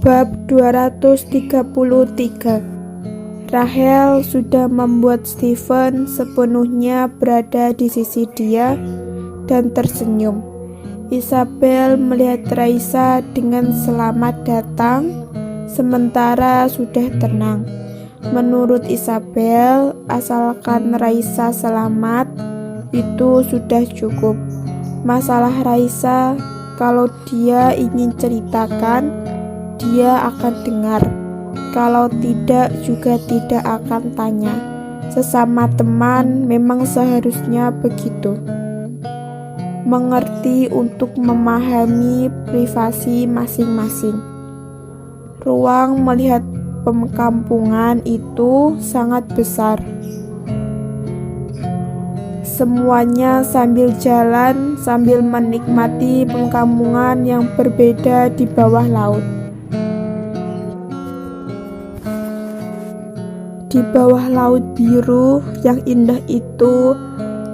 Bab 233. Rachel sudah membuat Stephen sepenuhnya berada di sisi dia dan tersenyum. Isabel melihat Raisa dengan selamat datang, sementara sudah tenang. Menurut Isabel, asalkan Raisa selamat, itu sudah cukup. Masalah Raisa, kalau dia ingin ceritakan, dia akan dengar. Kalau tidak, juga tidak akan tanya. Sesama teman memang seharusnya begitu. Mengerti untuk memahami privasi masing-masing. Ruang melihat perkampungan itu sangat besar. Semuanya sambil jalan, sambil menikmati perkampungan yang berbeda di bawah laut. Di bawah laut biru yang indah itu,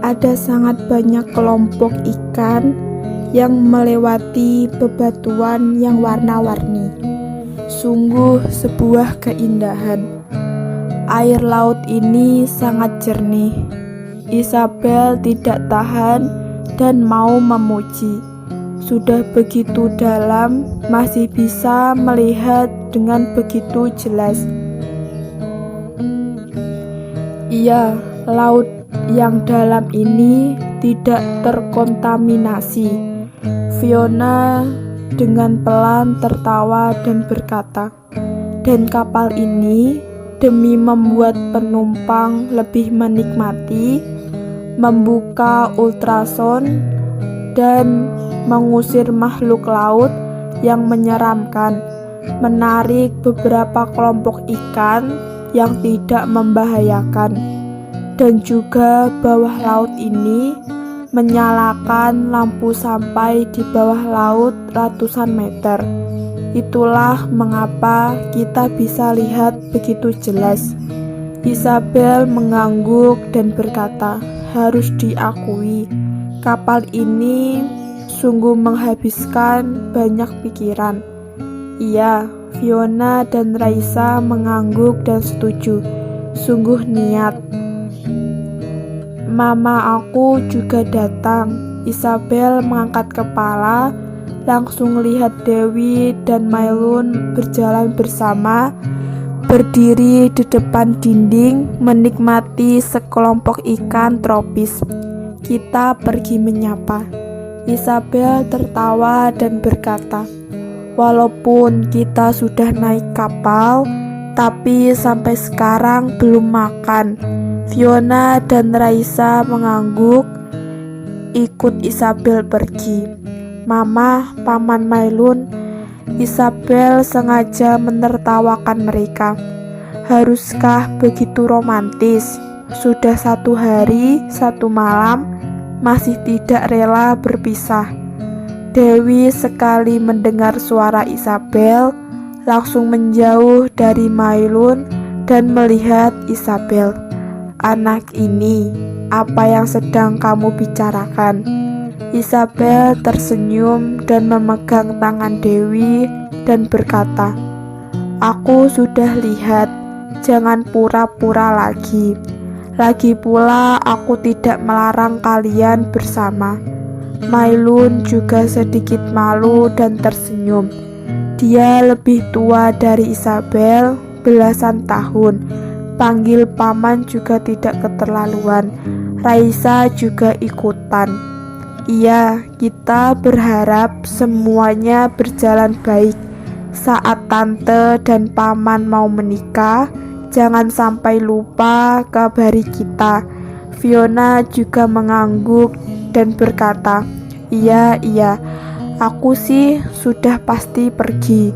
ada sangat banyak kelompok ikan yang melewati bebatuan yang warna-warni. Sungguh sebuah keindahan. Air laut ini sangat jernih. Isabel tidak tahan dan mau memuji. Sudah begitu dalam, masih bisa melihat dengan begitu jelas. Iya, laut yang dalam ini tidak terkontaminasi. Fiona dengan pelan tertawa dan berkata, dan kapal ini demi membuat penumpang lebih menikmati, membuka ultrasound dan mengusir makhluk laut yang menyeramkan, menarik beberapa kelompok ikan yang tidak membahayakan, dan juga bawah laut ini menyalakan lampu sampai di bawah laut ratusan meter. Itulah mengapa kita bisa lihat begitu jelas. Isabel mengangguk dan berkata, harus diakui, kapal ini sungguh menghabiskan banyak pikiran. Iya, Fiona dan Raisa mengangguk dan setuju. Sungguh niat. Mama aku juga datang. Isabel mengangkat kepala, langsung lihat Dewi dan Mailun berjalan bersama, berdiri di depan dinding, menikmati sekelompok ikan tropis. Kita pergi menyapa. Isabel tertawa dan berkata, walaupun kita sudah naik kapal, tapi sampai sekarang belum makan. Fiona dan Raisa mengangguk, ikut Isabel pergi. Mama, Paman Mailun. Isabel sengaja menertawakan mereka. Haruskah begitu romantis? Sudah 1 hari, 1 malam, masih tidak rela berpisah. Dewi sekali mendengar suara Isabel, langsung menjauh dari Mailun dan melihat Isabel. Anak ini, apa yang sedang kamu bicarakan? Isabel tersenyum dan memegang tangan Dewi dan berkata, aku sudah lihat, jangan pura-pura lagi. Lagi pula aku tidak melarang kalian bersama. Mailun juga sedikit malu dan tersenyum. Dia lebih tua dari Isabel belasan tahun. Panggil paman juga tidak keterlaluan. Raisa juga ikutan. Iya, kita berharap semuanya berjalan baik. Saat tante dan paman mau menikah, jangan sampai lupa kabari kita. Fiona juga mengangguk dan berkata, iya, aku sih sudah pasti pergi.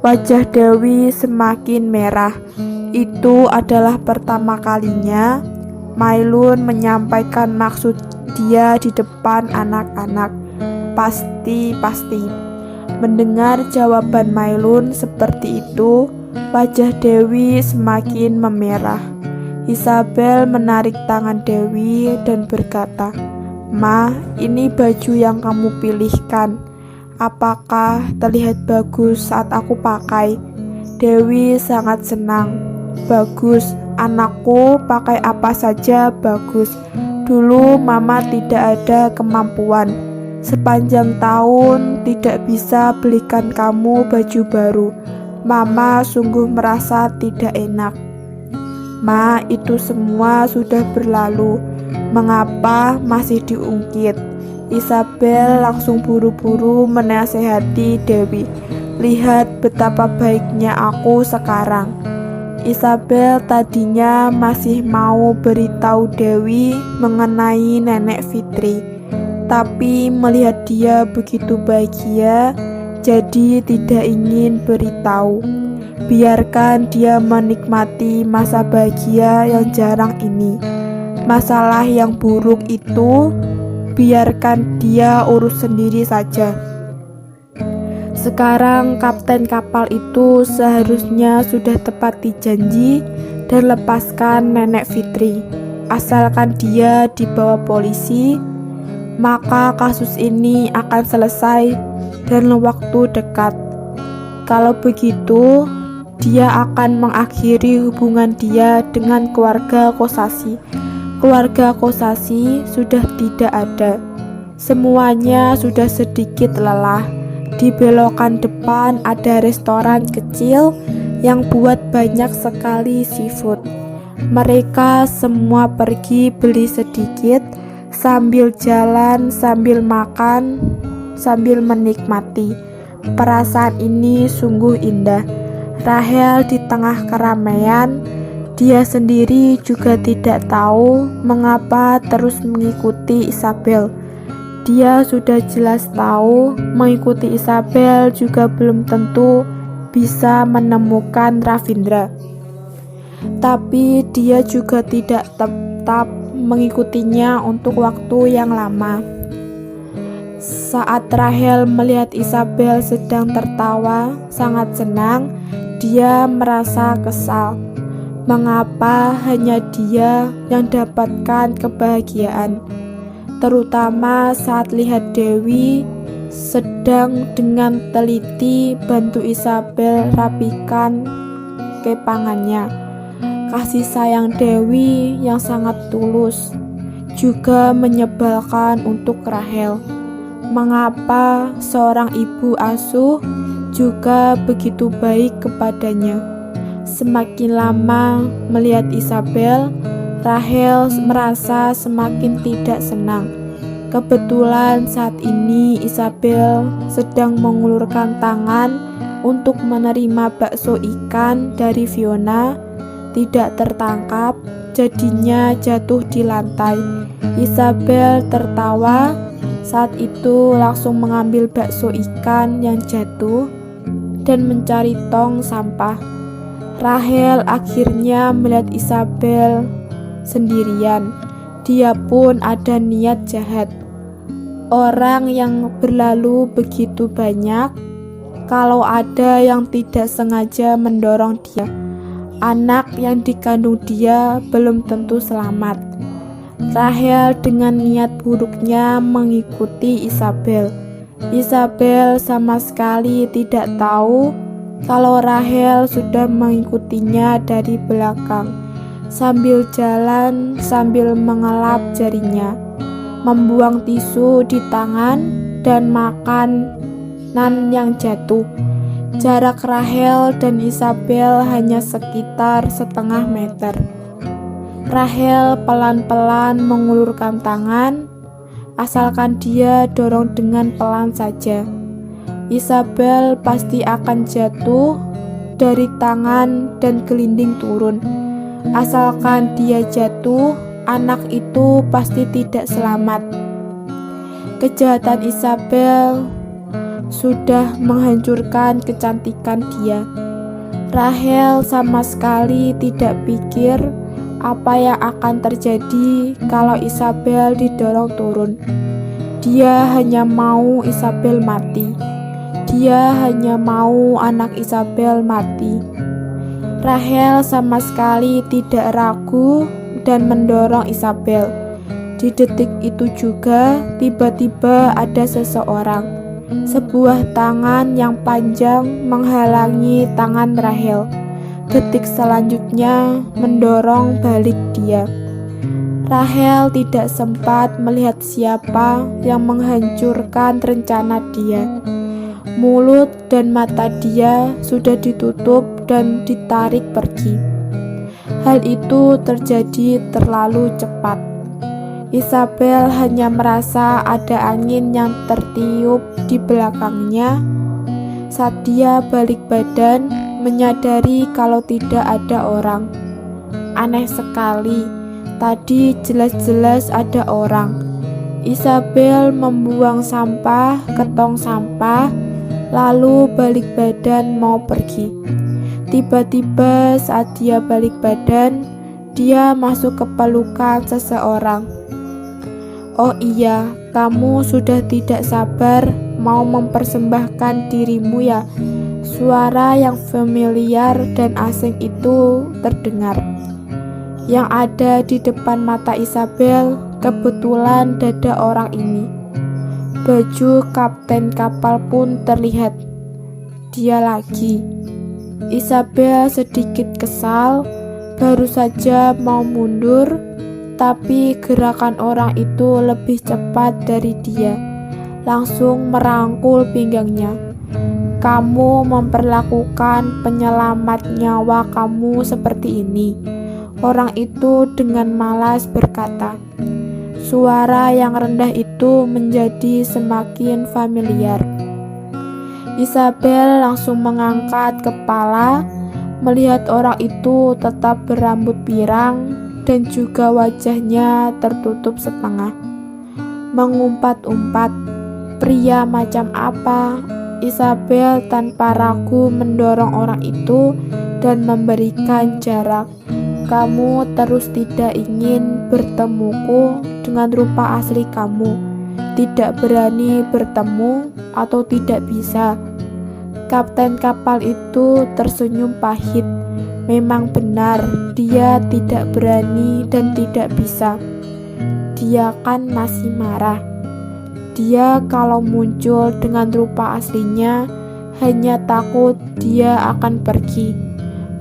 Wajah Dewi semakin merah. Itu adalah pertama kalinya Mailun menyampaikan maksud dia di depan anak-anak. Pasti. Mendengar jawaban Mailun seperti itu, wajah Dewi semakin memerah. Isabel menarik tangan Dewi dan berkata, Ma, ini baju yang kamu pilihkan. Apakah terlihat bagus saat aku pakai? Dewi sangat senang. Bagus, anakku pakai apa saja bagus. Dulu mama tidak ada kemampuan. Sepanjang tahun tidak bisa belikan kamu baju baru. Mama sungguh merasa tidak enak. Ma, itu semua sudah berlalu. Mengapa masih diungkit? Isabel langsung buru-buru menasehati Dewi. Lihat betapa baiknya aku sekarang. Isabel tadinya masih mau beritahu Dewi mengenai Nenek Fitri, tapi melihat dia begitu bahagia, jadi tidak ingin beritahu. Biarkan dia menikmati masa bahagia yang jarang ini. Masalah yang buruk itu biarkan dia urus sendiri saja. Sekarang kapten kapal itu seharusnya sudah tepati janji dan lepaskan Nenek Fitri. Asalkan dia dibawa polisi, maka kasus ini akan selesai dalam waktu dekat. Kalau begitu, dia akan mengakhiri hubungan dia dengan keluarga Kosasi. Keluarga Kosasi sudah tidak ada. Semuanya sudah sedikit lelah. Di belokan depan ada restoran kecil yang buat banyak sekali seafood. Mereka semua pergi beli sedikit sambil jalan, sambil makan, sambil menikmati. Perasaan ini sungguh indah. Rahel di tengah keramaian, dia sendiri juga tidak tahu mengapa terus mengikuti Isabel. Dia sudah jelas tahu mengikuti Isabel juga belum tentu bisa menemukan Ravindra. Tapi dia juga tidak tetap mengikutinya untuk waktu yang lama. Saat Rahel melihat Isabel sedang tertawa, sangat senang, dia merasa kesal. Mengapa hanya dia yang dapatkan kebahagiaan? Terutama saat lihat Dewi sedang dengan teliti bantu Isabel rapikan kepangannya. Kasih sayang Dewi yang sangat tulus juga menyebalkan untuk Rahel. Mengapa seorang ibu asuh juga begitu baik kepadanya? Semakin lama melihat Isabel, Rahel merasa semakin tidak senang. Kebetulan saat ini Isabel sedang mengulurkan tangan untuk menerima bakso ikan dari Fiona. Tidak tertangkap, jadinya jatuh di lantai. Isabel tertawa, saat itu langsung mengambil bakso ikan yang jatuh dan mencari tong sampah. Rahel akhirnya melihat Isabel sendirian. Dia pun ada niat jahat. Orang yang berlalu begitu banyak. Kalau ada yang tidak sengaja mendorong dia, anak yang dikandung dia belum tentu selamat. Rahel dengan niat buruknya mengikuti Isabel. Isabel sama sekali tidak tahu kalau Rahel sudah mengikutinya dari belakang. Sambil jalan, sambil mengelap jarinya, membuang tisu di tangan dan makanan yang jatuh. Jarak Rahel dan Isabel hanya sekitar setengah meter. Rahel pelan-pelan mengulurkan tangan, asalkan dia dorong dengan pelan saja. Isabel pasti akan jatuh dari tangan dan gelinding turun. Asalkan dia jatuh, anak itu pasti tidak selamat. Kejahatan Isabel sudah menghancurkan kecantikan dia. Rahel sama sekali tidak pikir apa yang akan terjadi kalau Isabel didorong turun. Dia hanya mau Isabel mati. Dia hanya mau anak Isabel mati. Rahel sama sekali tidak ragu dan mendorong Isabel. Di detik itu juga tiba-tiba ada seseorang. Sebuah tangan yang panjang menghalangi tangan Rahel. Detik selanjutnya mendorong balik dia. Rahel tidak sempat melihat siapa yang menghancurkan rencana dia. Mulut dan mata dia sudah ditutup dan ditarik pergi. Hal itu terjadi terlalu cepat. Isabel hanya merasa ada angin yang tertiup di belakangnya. Saat dia balik badan, menyadari kalau tidak ada orang. Aneh sekali, tadi jelas-jelas ada orang. Isabel membuang sampah ke tong sampah, lalu balik badan mau pergi. Tiba-tiba saat dia balik badan, dia masuk ke pelukan seseorang. "Oh iya, kamu sudah tidak sabar mau mempersembahkan dirimu ya?" Suara yang familiar dan asing itu terdengar. Yang ada di depan mata Isabel kebetulan dada orang ini. Baju kapten kapal pun terlihat. Dia lagi. Isabel sedikit kesal, baru saja mau mundur, tapi gerakan orang itu lebih cepat dari dia. Langsung merangkul pinggangnya. "Kamu memperlakukan penyelamat nyawa kamu seperti ini," orang itu dengan malas berkata. Suara yang rendah itu menjadi semakin familiar. Isabel langsung mengangkat kepala, melihat orang itu tetap berambut pirang dan juga wajahnya tertutup setengah. Mengumpat-umpat, pria macam apa? Isabel tanpa ragu mendorong orang itu dan memberikan jarak. "Kamu terus tidak ingin bertemuku dengan rupa asli kamu? Tidak berani bertemu atau tidak bisa?" Kapten kapal itu tersenyum pahit. Memang benar, dia tidak berani dan tidak bisa. Dia kan masih marah. Dia kalau muncul dengan rupa aslinya hanya takut dia akan pergi.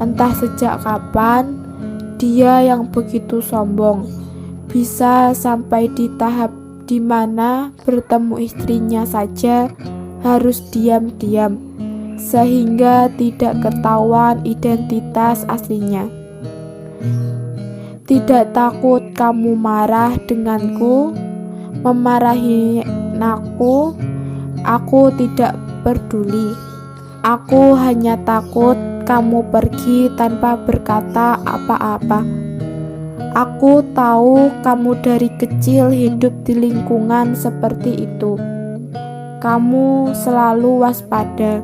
Entah sejak kapan dia yang begitu sombong bisa sampai di tahap di mana bertemu istrinya saja harus diam-diam, sehingga tidak ketahuan identitas aslinya. "Tidak takut kamu marah denganku, memarahi aku tidak peduli. Aku hanya takut kamu pergi tanpa berkata apa-apa. Aku tahu kamu dari kecil hidup di lingkungan seperti itu. Kamu selalu waspada.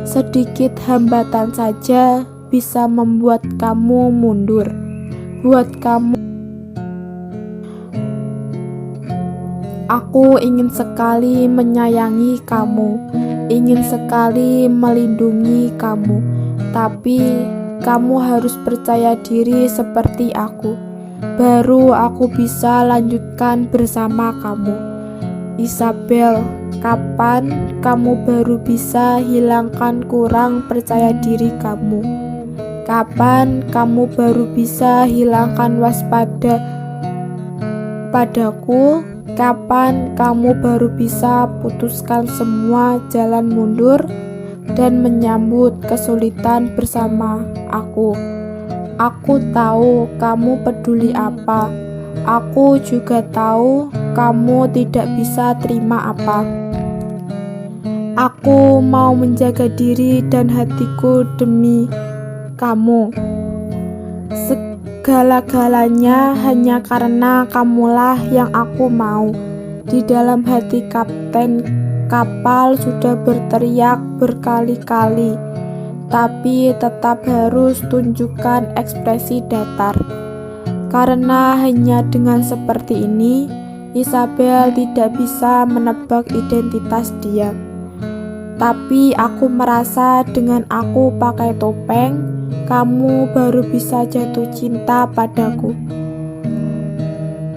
Sedikit hambatan saja bisa membuat kamu mundur. Buat kamu, aku ingin sekali menyayangi kamu, ingin sekali melindungi kamu, tapi kamu harus percaya diri seperti aku. Baru aku bisa lanjutkan bersama kamu." "Isabel, kapan kamu baru bisa hilangkan kurang percaya diri kamu? Kapan kamu baru bisa hilangkan waspada padaku? Kapan kamu baru bisa putuskan semua jalan mundur dan menyambut kesulitan bersama aku? Aku tahu kamu peduli apa. Aku juga tahu kamu tidak bisa terima apa. Aku mau menjaga diri dan hatiku demi kamu. Segala-galanya hanya karena kamulah yang aku mau." Di dalam hati kapten kapal sudah berteriak berkali-kali, tapi tetap harus tunjukkan ekspresi datar. Karena hanya dengan seperti ini, Isabel tidak bisa menebak identitas dia. "Tapi aku merasa dengan aku pakai topeng, kamu baru bisa jatuh cinta padaku."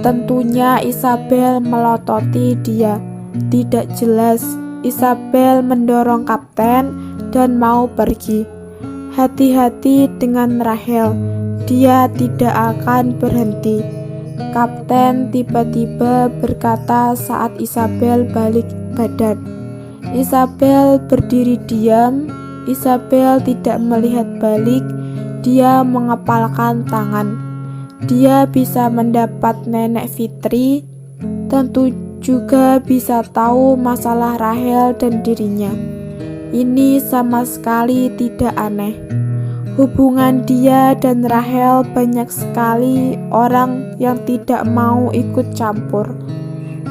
Tentunya Isabel melototi dia. Tidak jelas, Isabel mendorong Kapten dan mau pergi. Hati-hati dengan Rahel, dia tidak akan berhenti. Kapten tiba-tiba berkata saat Isabel balik badan. Isabel berdiri diam. Isabel tidak melihat balik, dia mengepalkan tangan. Dia bisa mendapat Nenek Fitri, tentu juga bisa tahu masalah Rahel dan dirinya. Ini sama sekali tidak aneh. Hubungan dia dan Rahel banyak sekali orang yang tidak mau ikut campur,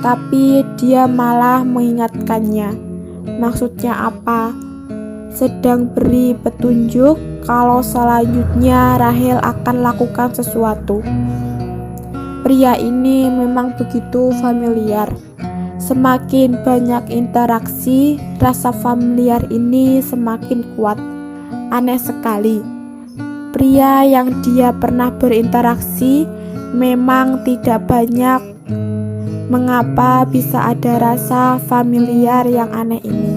tapi dia malah mengingatkannya. Maksudnya apa? Sedang beri petunjuk kalau selanjutnya Rahel akan lakukan sesuatu. Pria ini memang begitu familiar. Semakin banyak interaksi, rasa familiar ini semakin kuat. Aneh sekali. Pria yang dia pernah berinteraksi memang tidak banyak. Mengapa bisa ada rasa familiar yang aneh ini?